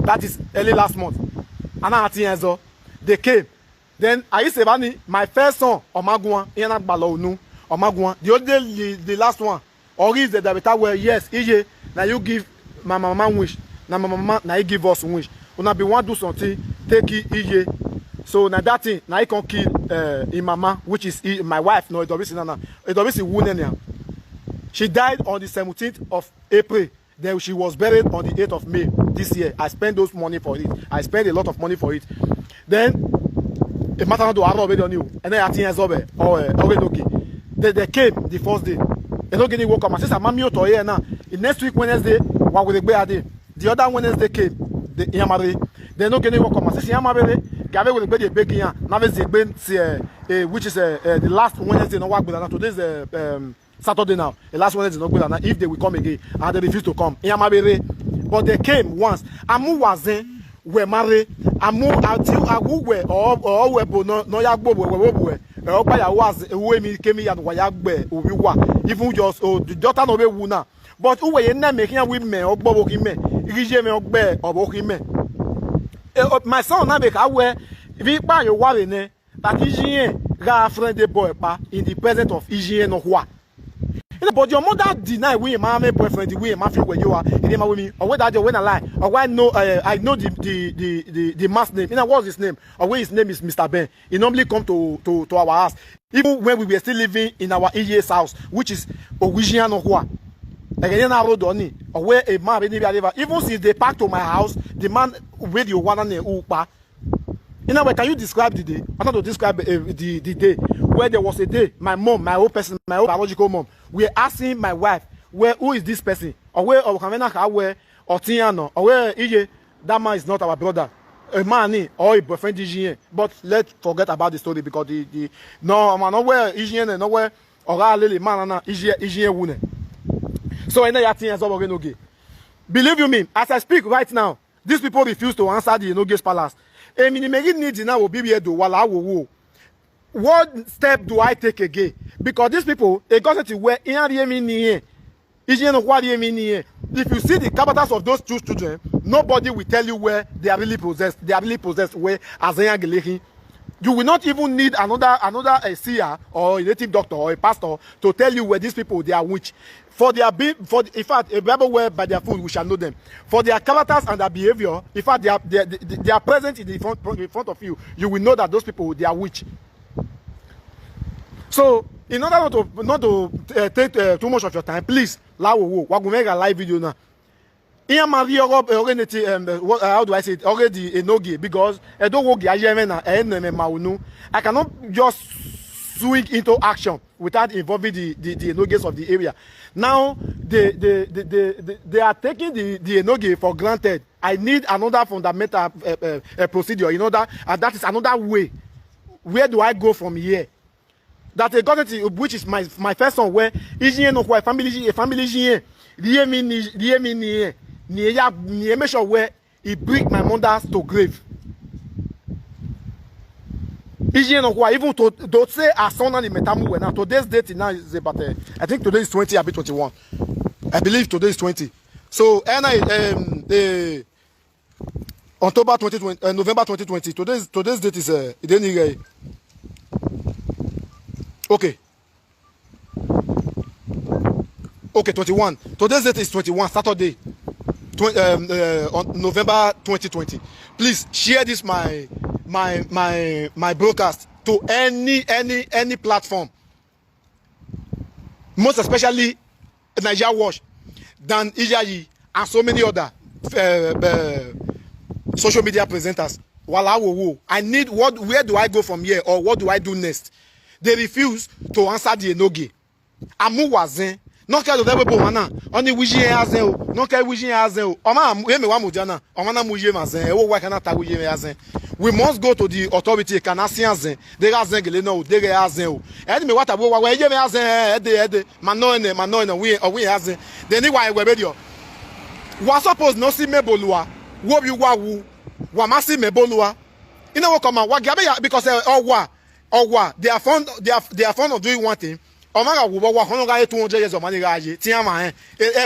That is early last month. And 10 years old they came. Then I used to my first son Omagwan Iana Balonu Omagwan the last one or is the better where yes EJ now you give my mama wish now my mama now you give us wish una be want do something take it EJ. So now that thing now I can kill mama, which is my wife. No, it she died on the 17th of April. Then she was buried on the 8th of May this year. I spent those money for it. I spent a lot of money for it. Then a matter to already on you, and then 10 years old okay. They came the first day. They don't get any work. My sister, mommy, to here now. Next week Wednesday, what will they be? The other Wednesday came. The Yamari. They don't get any work. My sister, Yamari. Which is the last Wednesday no work with today is Saturday now. The last Wednesday no good if they will come again and they refuse to come. But they came once. Amu wazen we married. Amu until agu we or we no yagbo we oba ya was we mi kemi ya no yagbe obi wa even just the daughter no be wu na. But who we na make here women ogbo bo kime irije me ogbe obo kime. My son now make aware if buy your worry ne that Igien ga friend the boy pa in the presence of Igien no wa. But your mother deny we my boyfriend the way my feel where you are in my with me or whether you when I lie or why no I know the man's name. You know what's his name? Or where his name is Mr. Ben. He normally come to our house even when we were still living in our Igie's house, which is Ogigien no wa. Again, I road on or where a man even since they packed to my house, the man with you one and upa. You know, can you describe the day? I want to describe the day where there was a day. My mom, my own person, my own biological mom, we are asking my wife, who is this person? Or where or where or Tiano, or where that man is not our brother. A man or a boyfriend Igien. But let's forget about the story because no man nowhere Igien and nowhere or lily man Igien wune. So I know your thing is over Enoge. Believe you me, as I speak right now, these people refuse to answer the Enoge's palace. What step do I take again? Because these people, they got to where if you see the capitals of those two children, nobody will tell you where they are really possessed. They are really possessed where Azanya Gelehi. You will not even need another seer or a native doctor or a pastor to tell you where these people they are witch. For their in fact, a Bible where by their food we shall know them. For their characters and their behavior, in fact, they are present in front of you. You will know that those people they are witch. So in order not to take too much of your time, please la wo wa go make a live video now. Iyan mari already how do I say it? Already enogi because I don't work I cannot just swing into action without involving the enoges of the area. Now they are taking the enoge for granted. I need another fundamental procedure in order, and that is another way. Where do I go from here? That a government which is my first son where a family make sure where he bring my mother to grave. Even to say a son and metamu now today's date now is about I think today is 20, I'll be 21. I believe today is 20. So October 2020, November 2020. Today's date is okay. Okay, 21. Today's date is 21, Saturday, on November 2020. Please share this my broadcast to any platform. Most especially Nigeria Watch, Dan Ijayi, and so many other social media presenters. I need where do I go from here, or what do I do next? They refuse to answer the enoge. Amu wazen. No care of every mana. Only wishing azen. No care wishing azen. Oma me wa mujana. Oma na muje mazen. Ewo wa kana ta wuje azen. We must go to the authority. Kana si azen. They azen gele no. They azen. Edi me wata bo wa we je me azen. Ede. Mano ene. We azen. Then why we bedio. Wa suppose no si mebolua. Wo bi wa wu. Wa masi mebolua. You know what come wa gabe because they are fond of doing one thing. Omaga wo wa hono ga 200 years of money ga je ti ama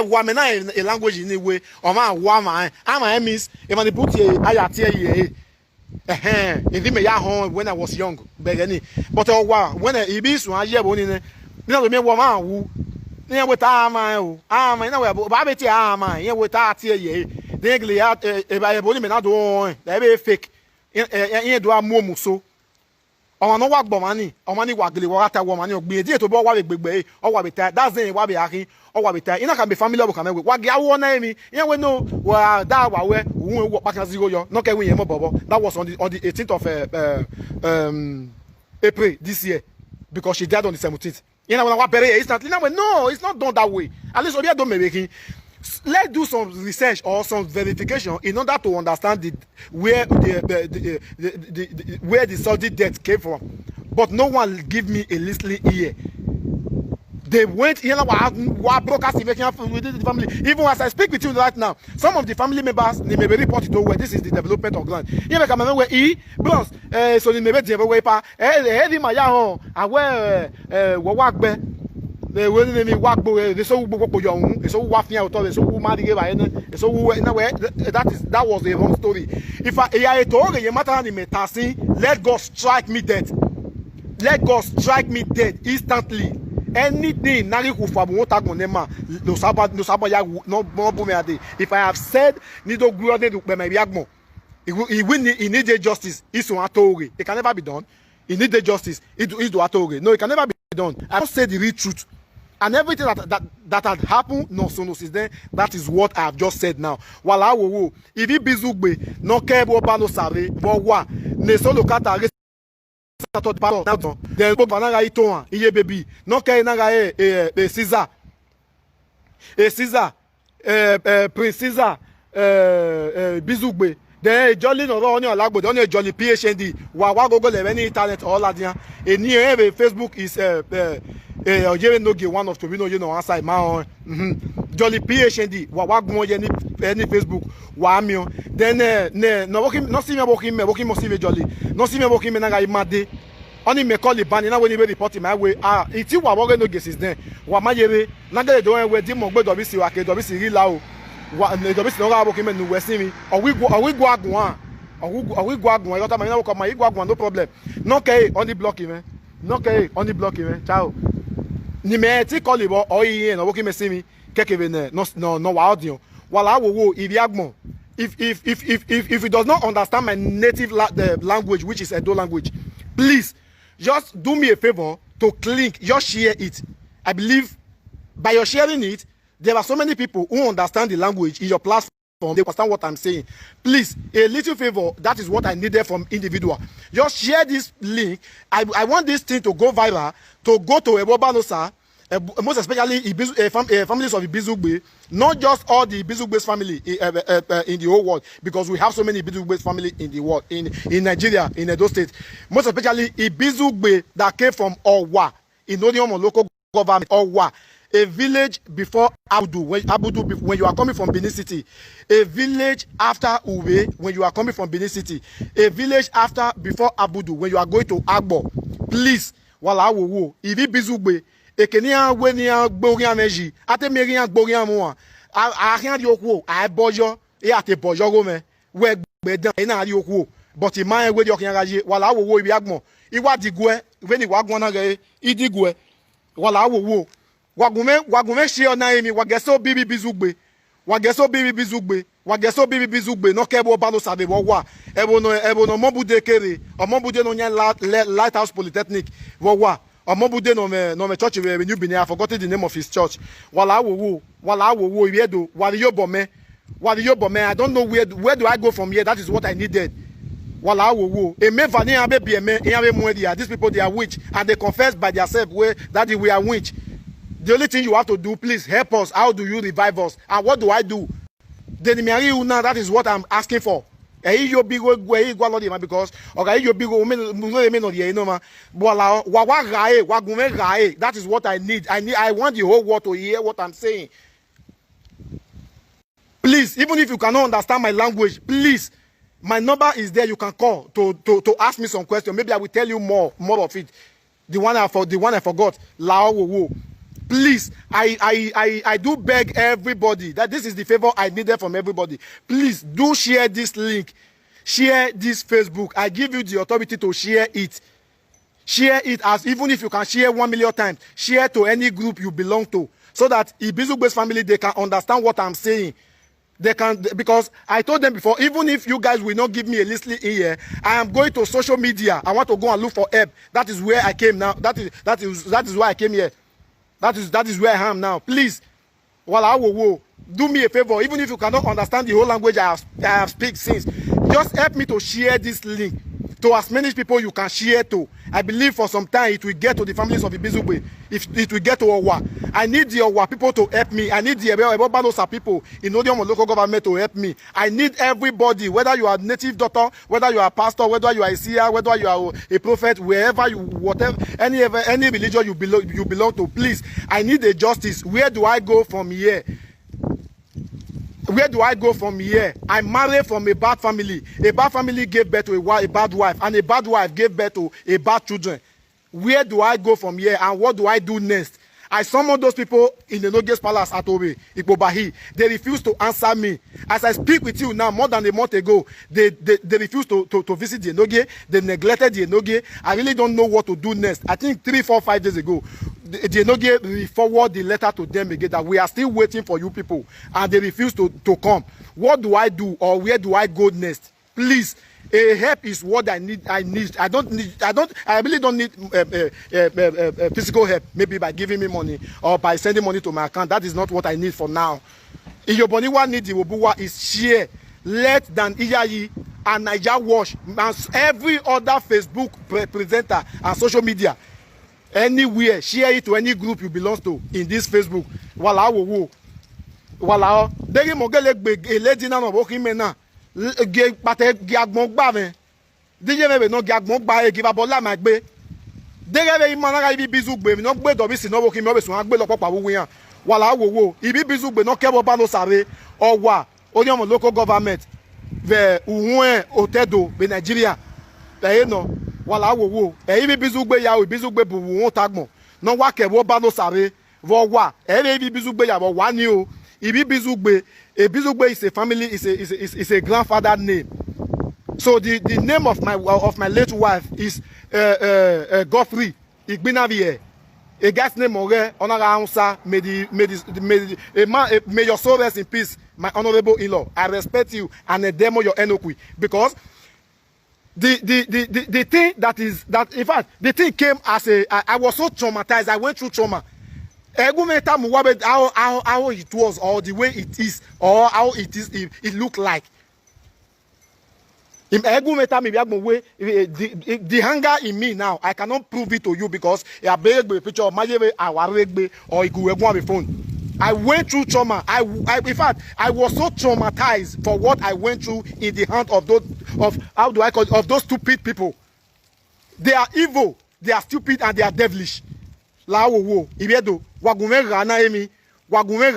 wa me na a language ni we oma wa ma ama means if man put aya tie ye if me ya hon when I was young but when e be so aye bo ni na me wo ma wu ni we ta ama o na we ba be ti ama ye we ta tie ye de gle ya e ba ye bo ni me na do e be fake ye do amomu so ọmọ no wa gbo mani ọmọ ni wa gele wa ta wo mani ogbe die to bo wa gbegbe o wa beta that's the wa be akin o wa beta ina can be family of can we wa ge awo na emi yen we no wa da wa we ohun ewo pa kan zero yo no ke we yen mo bobo that was on the 18th of April this year because she died on the 17th. You know when wa bury instantly now no it's not done that way. At least obi don making. Let's do some research or some verification in order to understand where the sudden death came from. But no one give me a listening ear. They went here broadcasting within the family. Even as I speak with you right now, some of the family members they may be reported to where this is the development of land. You may come and where bros so they may be the way pa maya ho awe wawagbe the way they work boy so young so wafia auto so mad give so that was a wrong story. If I told you matter ni metasi, let God strike me dead. Let God strike me dead instantly. Anything nari kufabu won't tag on them no saba ya no bomb me. If I have said nido gruade do be my biagmo, he need a justice. It's on atore. It can never be done. He need the justice. It do atore. No, it can never be done. I don't say the real truth. And everything that had happened, no since then, that is what I have just said now. Wala wo if he bizugbe no kebo bano sare bo wa ne solo kata re then go banana ito iye baby no ke na ga Caesar Prince Caesar bizugbe then jolly no oni olagbo don jolly PhD wa gogo le any internet all adian eni Facebook is Ojere Noge one of Tobino you know answer ma jolly PhD wa gbon ye any Facebook wa mi o then no working no see me working must see jolly no see me working me na ga imade oni me call the ban na when we report my way iti wa Ojere Noge since then wa mayere na gele do we di mo gbe dobisi wa ke dobisi ri la o wa dobisi no ga working me nu we see me or we go agun I got my come my igwa no problem no ke on the block man no ke on the block man ciao ni me ti call ibo oyin no working me see me kekebe no wa audio wala wo ibiagbon if he does not understand my native language which is Edo language, please just do me a favor to click, just share it. I believe by your sharing it, there are so many people who understand the language in your platform. They understand what I'm saying. Please, a little favor, that is what I needed from individual. Just share this link. I want this thing to go viral, to go to Ebo Balosa, most especially families of Ibizugbe, not just all the Ibizugbe's family in the whole world, because we have so many Ibizugbe's family in the world, in Nigeria, in Edo State. Most especially Ibizugbe that came from Owa, in Odiom local government, Owa. A village before Abudu, when you are coming from Benin City. A village after Uwe, when you are coming from Benin City. A village before Abudu, when you are going to Agbo. Please, wala wo, ivi bizugbe, ekenia wenia gborian meji, ate merian gborian mo, a rien di okwo, a bojo, e ate bojo go me, we gbedan, e na di okwo, but iman we di okian raje, wala wo ibi agmo, iwa digwe, veni wagmo na ge, idigwe, wala wo. Wagume share na emi wageso bibi bizugbe no kebo balo sabe wo wa ebo no mobude kere o mobude no nya Lighthouse Polytechnic wo wa o mobude no me church we New Benin. I forgot the name of his church. Wala wo ibedo wariyo bome I don't know where do I go from here. That is what I needed. Wala wo eme vani abe bi eme yabe muedia. These people, they are witch, and they confess by themselves that we are witch. The only thing you have to do, please help us. How do you revive us? And what do I do? That is what I'm asking for. Because that is what I need. I want the whole world to hear what I'm saying. Please, even if you cannot understand my language, please, my number is there. You can call to ask me some questions. Maybe I will tell you more of it. The one I forgot. Lao wo. Please, I do beg everybody that this is the favor I needed from everybody. Please do share this link. Share this Facebook. I give you the authority to share it. Share it, as even if you can share 1 million times. Share to any group you belong to, so that Ibizugbe's family, they can understand what I'm saying. They can, because I told them before, even if you guys will not give me a listening ear, I am going to social media. I want to go and look for help. That is where I came now. That is why I came here. That is where I am now. Please, do me a favor. Even if you cannot understand the whole language I have speak since, just help me to share this link to as many people you can share to. I believe for some time it will get to the families of Ibizugbe. If it will get to Owa, I need the Owa people to help me. I need the Ebobadosa people in Odiom local government to help me. I need everybody, whether you are a native doctor, whether you are a pastor, whether you are a seer, whether you are a prophet, wherever you, whatever, any religion you belong to. Please, I need a justice. Where do I go from here? Where do I go from here? I married from a bad family. A bad family gave birth to a bad wife, and a bad wife gave birth to a bad children. Where do I go from here, and what do I do next? I summoned those people in the Noge's Palace at Obe, Ikpobahi. They refused to answer me. As I speak with you now, more than a month ago, they refused to visit the Noge. They neglected the Noge. I really don't know what to do next. I think 3, 4, 5 days ago, the Noge forwarded the letter to them again that we are still waiting for you people, and they refused to come. What do I do, or where do I go next? Please, help is what I need. I really don't need physical help, maybe by giving me money or by sending money to my account. That is not what I need for now. Iyoboniwa need the Wobuwa is share. Let than Iyayi and Naija Wash and every other Facebook presenter and social media, anywhere, share it to any group you belong to in this Facebook. Wala wo. Wala. Deri mogele gbe lady na no bokimena. Ge pate ge agbon gba me. DJ me no ge agbon gba e give abola ma gbe. Dere be imana ibi Bizugbe mi no gbe do bi si no bo ki mi obesun agbe lo popa wo yan. Wala wo. Ibi Bizugbe no kebo ba no sare Owa Odiom local government ve Uhun Otedo be Nigeria. E no wala wo. E ibi Bizugbe ya o Bizugbe bu Uhun tagbon. No wa kebo ba no sare wo wa. E ibi Bizugbe ya wo wa ni o. Ibi Bizugbe, a Bizugbe is a family, is a grandfather name. So the name of my late wife is Godfrey Igbinavie. A guy's name Honorable Ansa. May your soul rest in peace, my honorable in-law. I respect you and demo your enokwi, because the thing that in fact the thing came as I was so traumatized. I went through trauma. How it was, or the way it is, or how it looked like. The hunger in me now, I cannot prove it to you because a picture of my or phone. I went through trauma. In fact, I was so traumatized for what I went through in the hand of those of those stupid people. They are evil, they are stupid, and they are devilish. La wo ibiedo wagume rana emi wagume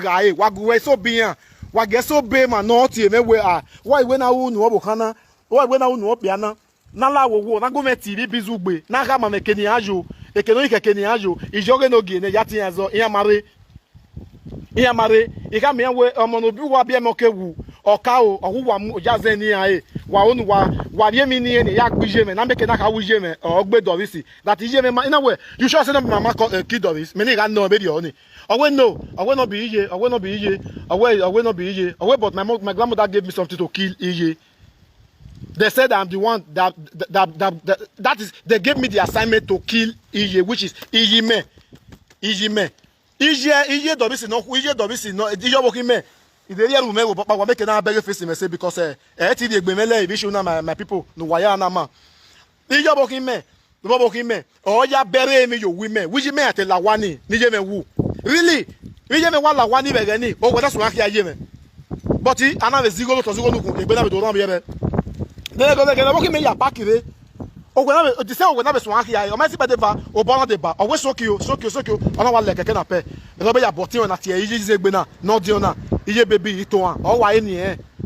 rae waguwe so bien wage so be ma no tie mewe a why we na wu no obokana why we na wu no opiana na la wo na gome tv bizugbe na ga ma mekeni ajo ekeno ikekeni ajo ijoge no gi ne yati azo iya mare ika me we omo no bi wa bia me kewu oka o ohuwa mu jaze ni ae wa onu wa rie mi ni ya gbije me na meke na ka wuje me ogbe dorisi that ije me in a way you sure say no mama kid doris me ni ga no be di oni owe no be ije owe no be ije but my grandmother gave me something to kill ije. They said I'm the one that is they gave me the assignment to kill ije, which is ije dorisi no ije working me. If they hear me, Papa, we make na beg face me say because ti di egbemele if you na my people no wire na ma. Ije working me, oh ya bury me you women. Which me at lawani, nije me wu. Really? Nije me wa lawani be ni. Oh, that's one here me. But ana be zigolo to zigolo ku egbe na be do ran be be. They go get working me ya back ire. Oh, when I be say when I be so here, o ma si be de va, o bona de ba. O we so ki o. Ona wa le keke na pe. E be ya botin na tie ije egbe na, no di ona. Iye baby ito an o wa eni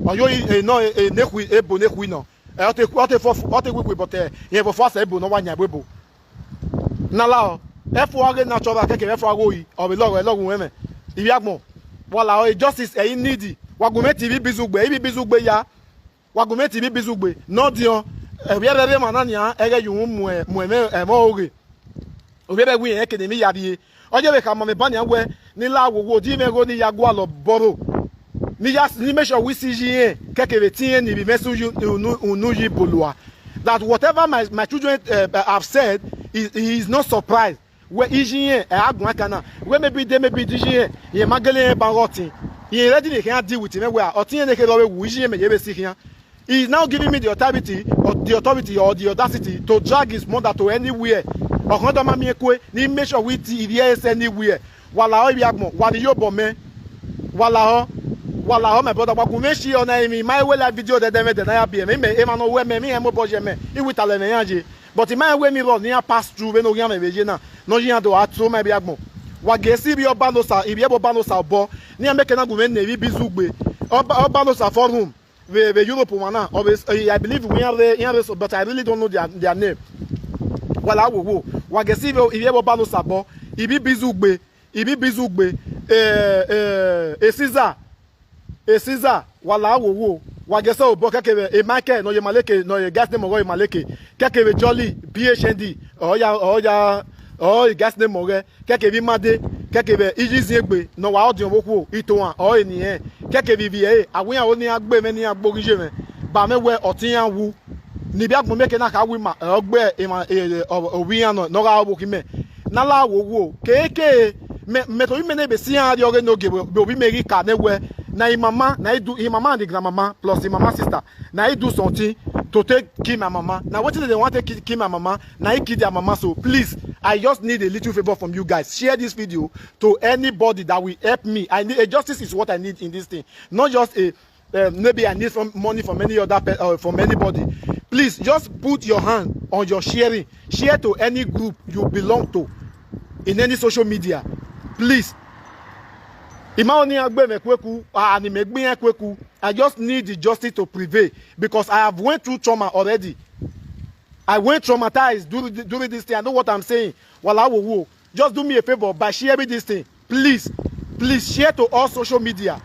oyo no neku ebo neku no o te kwe but yen fo fa ebo no wa nya ebo na la o e fo age na choba keke e fo ago yi o be logun we me ibi agbon wala o justice e need wagume tv bizugbe ya wagume tv bizugbe no dion e bi ere ma na nia ege yu mu e mo oge obi be gwi yen kede mi yadie oje be ka mo me bania we ni la wo di me go ni yagwa lo boro ni make sure we see here kekere tin ni be message unu yi bolua that whatever my children have said he is not surprised where ijin agun kana we maybe ijin ye magele ba rotin he ready they can deal with him where otin ne ke lo we wu ijin me ye be see here. He is now giving me the authority or the audacity to drag his mother to anywhere. Okondo ma mi ekwe ni make sure we is anywhere. Wala o biagmo, wali yo bome. Wala ho my brother wagume shi ona emi my way like video de dem na ya be me ma no we me e mo boje me I wi tale me yanji. But my way me run near pass through we no yan me beje na. No yan do atu my biagmo. Wagesi bi obanosa, ibi ebo banosa bo. Ni ameke na gume na bi bizugbe. Obanosa forum. The Europe one now, I believe we are there, but I really don't know their name. Well, I will. Wagesi if you ever balo sabo, ibi bizugbe, Caesar, wala wo. Wagesa obo kekebe e market no ye maleke no ye gas name ogo ye maleke. Kekebe Jolly PhD, oh gas name ogo, kekebe Made, kekebe Ijiziegbe, no wa odion boku itoan, eniyen. Keke VVA, awin oni agbe me ni agborije me ba me we otian wu ni bi agbon meke na ka wi ma ogbe owian no ga obo ki me na la wo keke me to me ne be si an ri no ge be obi me ri ka ne we na mama and the grandmama plus the mama sister na do something to take kill my mama. Now what they want to kill my mama, now kill their mama. So please, I just need a little favor from you guys. Share this video to anybody that will help me. I need a justice is what I need in this thing. Not just a maybe I need some money from any other from anybody. Please just put your hand on your sharing. Share to any group you belong to in any social media. Please. I just need the justice to prevail because I have went through trauma already. I went traumatized during this thing. I know what I'm saying. Just do me a favor by sharing this thing. Please share to all social media.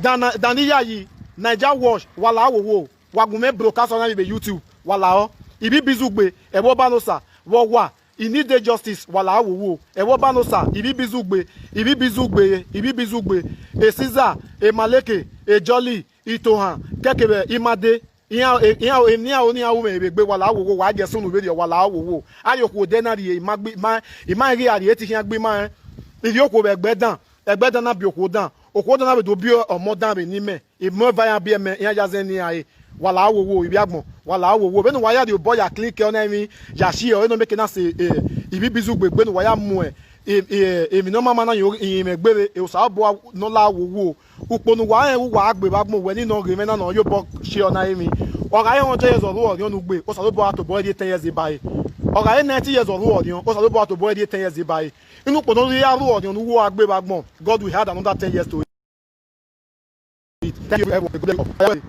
Daniya Naija Watch, Wagume broadcast on YouTube. Ibi bizugbe, ebo banosa, wawa. He need the justice. Wala wo. Ewo banosa. Ibi bizugbe. E Caesar. E Maleke. E Jolly. Itohan. Kekebe. Imade. Iya oni awu me be wala wo wa je sunu be wala wo ayoko denari ima ri ari eti hin agbe ma iri oko be egbe dan na bi oko dan be do bi omo dan be ni me imo va ya bi me ya jaze ni ai wala wo ibi agbon wala wo be no wa ya de boy ya click on emi ya shi o no make na se ibi bizu gbegbe no wa ya mu èmi no mama na yo me gbere e o sa bo no la wo uponu wa wa agbe ba gbon we ni no re me na no yo bo shi ona emi ọ̀gá yẹn 100 years old ọ̀dí ọ̀nù gbé ó sàlóbọ̀ àtòbọ̀ ẹ̀dí 10 years báyìí ọ̀gá yẹn 90 years old ọ̀dí ó sàlóbọ̀ àtòbọ̀ ẹ̀dí 10 years báyìí inú pọ̀ lórí arú ọ̀dí ọ̀nù wó agbé bá gbọ̀n God will add another 10 years to it. Thank you everyone.